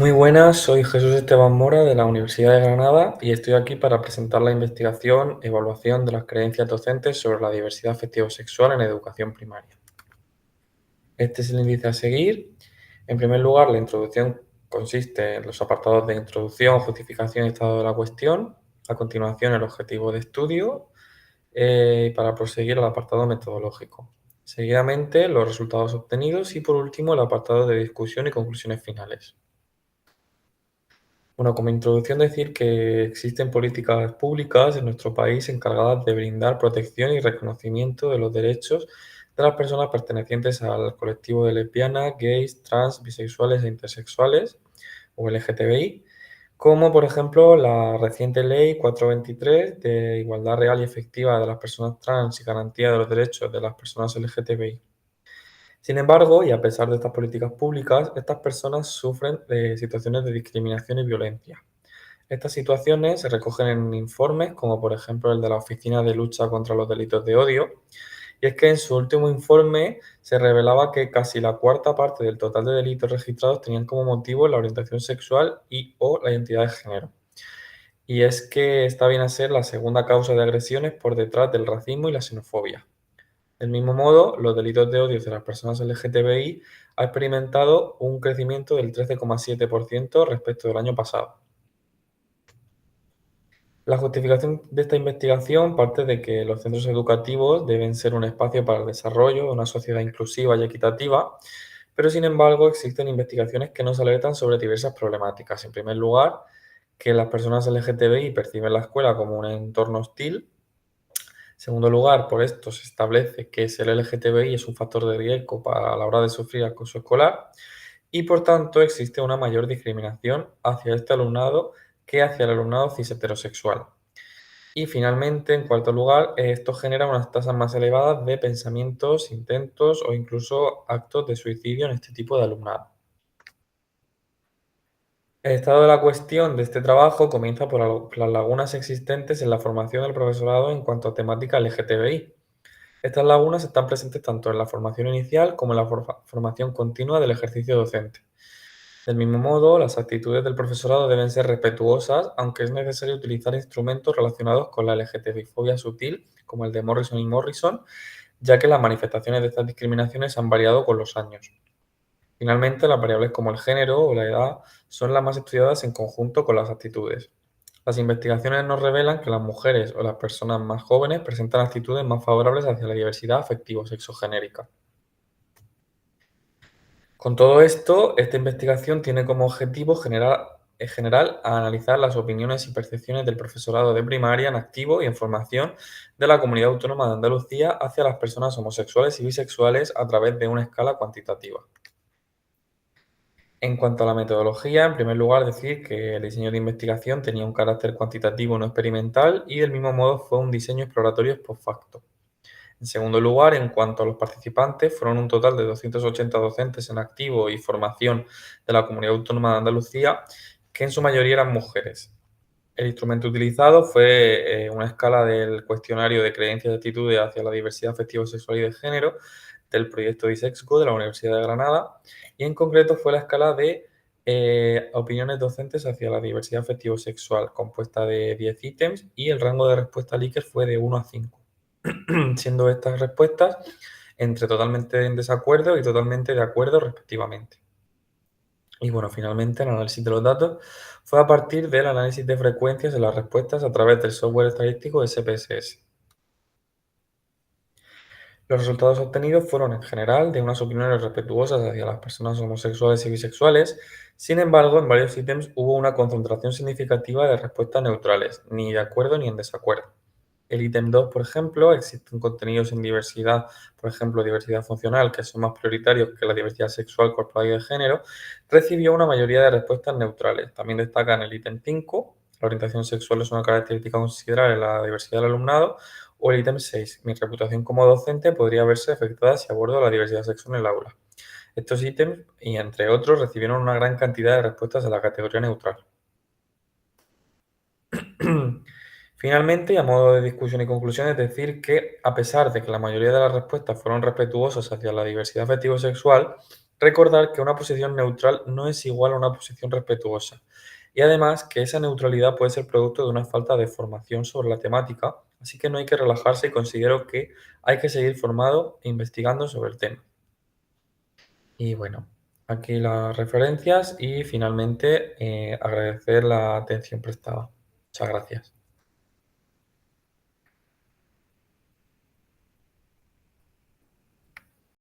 Muy buenas, soy Jesús Esteban Mora de la Universidad de Granada y estoy aquí para presentar la investigación Evaluación de las creencias docentes sobre la diversidad afectivo-sexual en educación primaria. Este es el índice a seguir. En primer lugar, la introducción consiste en los apartados de introducción, justificación y estado de la cuestión. A continuación, el objetivo de estudio para proseguir el apartado metodológico. Seguidamente, los resultados obtenidos y por último, el apartado de discusión y conclusiones finales. Bueno, como introducción decir que existen políticas públicas en nuestro país encargadas de brindar protección y reconocimiento de los derechos de las personas pertenecientes al colectivo de lesbianas, gays, trans, bisexuales e intersexuales o LGTBI, como por ejemplo la reciente Ley 423 de Igualdad Real y Efectiva de las Personas Trans y Garantía de los Derechos de las Personas LGTBI. Sin embargo, y a pesar de estas políticas públicas, estas personas sufren de situaciones de discriminación y violencia. Estas situaciones se recogen en informes como por ejemplo el de la Oficina de Lucha contra los Delitos de Odio, y es que en su último informe se revelaba que casi la cuarta parte del total de delitos registrados tenían como motivo la orientación sexual y o la identidad de género. Y es que esta viene a ser la segunda causa de agresiones por detrás del racismo y la xenofobia. Del mismo modo, los delitos de odio hacia las personas LGTBI ha experimentado un crecimiento del 13,7% respecto del año pasado. La justificación de esta investigación parte de que los centros educativos deben ser un espacio para el desarrollo de una sociedad inclusiva y equitativa, pero sin embargo existen investigaciones que nos alertan sobre diversas problemáticas. En primer lugar, que las personas LGTBI perciben la escuela como un entorno hostil. En segundo lugar, por esto se establece que ser LGTBI es un factor de riesgo a la hora de sufrir acoso escolar y por tanto existe una mayor discriminación hacia este alumnado que hacia el alumnado cis heterosexual. Y finalmente, en cuarto lugar, esto genera unas tasas más elevadas de pensamientos, intentos o incluso actos de suicidio en este tipo de alumnado. El estado de la cuestión de este trabajo comienza por las lagunas existentes en la formación del profesorado en cuanto a temática LGTBI. Estas lagunas están presentes tanto en la formación inicial como en la formación continua del ejercicio docente. Del mismo modo, las actitudes del profesorado deben ser respetuosas, aunque es necesario utilizar instrumentos relacionados con la LGTBI-fobia sutil, como el de Morrison y Morrison, ya que las manifestaciones de estas discriminaciones han variado con los años. Finalmente, las variables como el género o la edad son las más estudiadas en conjunto con las actitudes. Las investigaciones nos revelan que las mujeres o las personas más jóvenes presentan actitudes más favorables hacia la diversidad afectivo-sexogenérica. Con todo esto, esta investigación tiene como objetivo general analizar las opiniones y percepciones del profesorado de primaria en activo y en formación de la Comunidad Autónoma de Andalucía hacia las personas homosexuales y bisexuales a través de una escala cuantitativa. En cuanto a la metodología, en primer lugar decir que el diseño de investigación tenía un carácter cuantitativo no experimental y del mismo modo fue un diseño exploratorio post facto. En segundo lugar, en cuanto a los participantes, fueron un total de 280 docentes en activo y formación de la Comunidad Autónoma de Andalucía, que en su mayoría eran mujeres. El instrumento utilizado fue una escala del cuestionario de creencias y actitudes hacia la diversidad afectivo-sexual y de género del proyecto ISEXCO de la Universidad de Granada y en concreto fue la escala de opiniones docentes hacia la diversidad afectivo-sexual compuesta de 10 ítems y el rango de respuesta Likert fue de 1 a 5. Siendo estas respuestas entre totalmente en desacuerdo y totalmente de acuerdo respectivamente. Y bueno, finalmente el análisis de los datos fue a partir del análisis de frecuencias de las respuestas a través del software estadístico SPSS. Los resultados obtenidos fueron en general de unas opiniones respetuosas hacia las personas homosexuales y bisexuales, sin embargo, en varios ítems hubo una concentración significativa de respuestas neutrales, ni de acuerdo ni en desacuerdo. El ítem 2, por ejemplo, existen contenidos en diversidad, por ejemplo, diversidad funcional, que son más prioritarios que la diversidad sexual, corporal y de género, recibió una mayoría de respuestas neutrales. También destaca en el ítem 5, la orientación sexual es una característica considerable en la diversidad del alumnado, o el ítem 6, mi reputación como docente podría verse afectada si abordo la diversidad sexual en el aula. Estos ítems, y entre otros, recibieron una gran cantidad de respuestas a la categoría neutral. Finalmente, y a modo de discusión y conclusión, es decir que, a pesar de que la mayoría de las respuestas fueron respetuosas hacia la diversidad afectivo-sexual, recordar que una posición neutral no es igual a una posición respetuosa. Y además que esa neutralidad puede ser producto de una falta de formación sobre la temática, así que no hay que relajarse y considero que hay que seguir formado e investigando sobre el tema. Y bueno, aquí las referencias y finalmente agradecer la atención prestada. Muchas gracias.